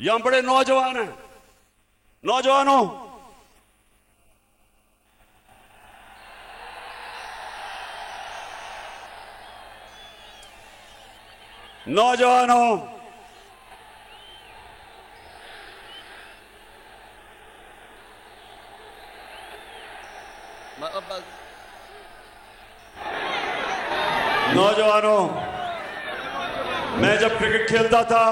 यहां बड़े नौजवान हैं। नौजवानों, नौजवानों, नौजवानों, मैं जब क्रिकेट खेलता था,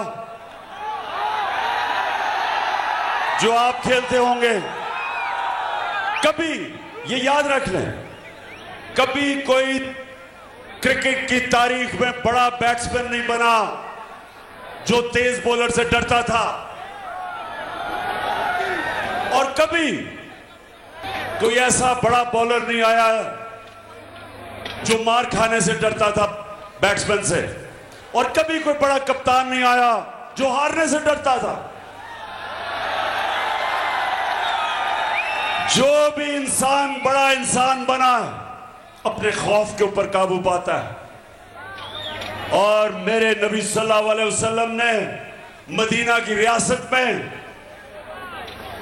जो आप खेलते होंगे, कभी ये याद रख लें, कभी कोई क्रिकेट की तारीख में बड़ा बैट्समैन नहीं बना जो तेज बॉलर से डरता था, और कभी कोई ऐसा बड़ा बॉलर नहीं आया जो मार खाने से डरता था बैट्समैन से, और कभी कोई बड़ा कप्तान नहीं आया जो हारने से डरता था। जो भी इंसान बड़ा इंसान बना अपने खौफ के ऊपर काबू पाता है, और मेरे नबी सल्लल्लाहु अलैहि वसल्लम ने मदीना की रियासत में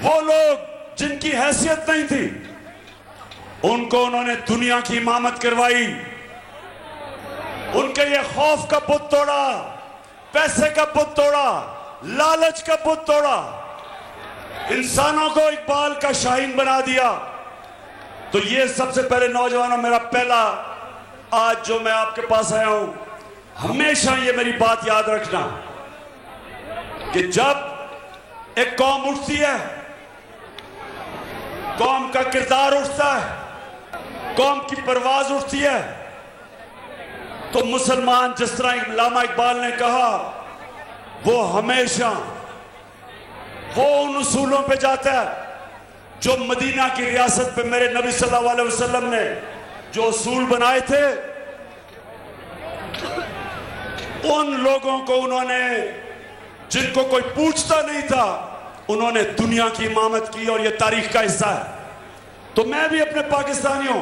वो लोग जिनकी हैसियत नहीं थी, उनको उन्होंने दुनिया की इमामत करवाई, उनके ये खौफ का बुत तोड़ा, पैसे का बुत तोड़ा, लालच का बुत तोड़ा, इंसानों को इकबाल का शाहीन बना दिया। तो ये सबसे पहले नौजवानों, मेरा पहला आज जो मैं आपके पास आया हूं, हमेशा ये मेरी बात याद रखना कि जब एक कौम उठती है, कौम का किरदार उठता है, कौम की परवाज उठती है, तो मुसलमान, जिस तरह अल्लामा इकबाल ने कहा, वो हमेशा वो उन उसूलों पे जाता है जो मदीना की रियासत पे मेरे नबी सल्लल्लाहु अलैहि वसल्लम ने जो उसूल बनाए थे। उन लोगों को उन्होंने, जिनको कोई पूछता नहीं था, उन्होंने दुनिया की इमामत की, और यह तारीख का हिस्सा है। तो मैं भी अपने पाकिस्तानियों,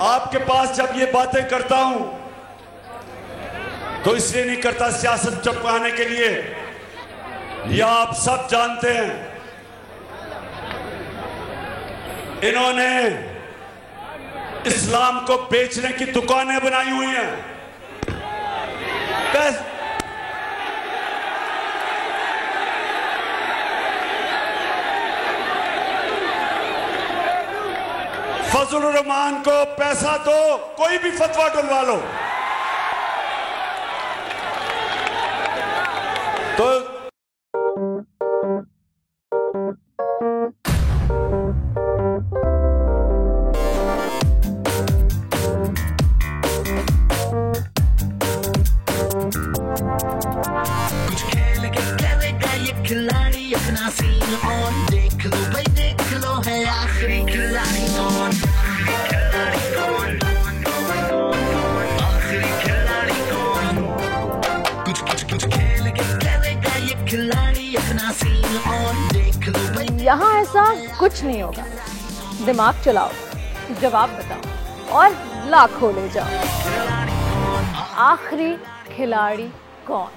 आपके पास जब ये बातें करता हूं तो इसलिए नहीं करता सियासत चमकाने के लिए, या आप सब जानते हैं इन्होंने इस्लाम को बेचने की दुकानें बनाई हुई हैं। फजलुर रहमान को पैसा दो, कोई भी फतवा डलवा लो। तो कुछ खेल के करेगा ये खिलाड़ी, अपना सीन ऑन, देख लो भाई देख लो, है आखिरी खिलाड़ी कौन, आखिरी खिलाड़ी कौन। कुछ खेल के करेगा ये खिलाड़ी, अपना सीन ऑन, देख लो भाई। यहाँ ऐसा कुछ नहीं होगा, दिमाग चलाओ, जवाब बताओ और लाखों ले जाओ। आखिरी खिलाड़ी कौन?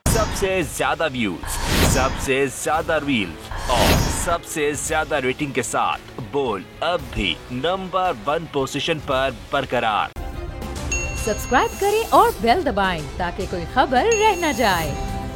सबसे ज्यादा व्यूज, सबसे ज्यादा रील्स और सबसे ज्यादा रेटिंग के साथ बोल अब भी नंबर 1 पोजीशन पर बरकरार। सब्सक्राइब करें और बेल दबाएं ताकि कोई खबर रह न जाए।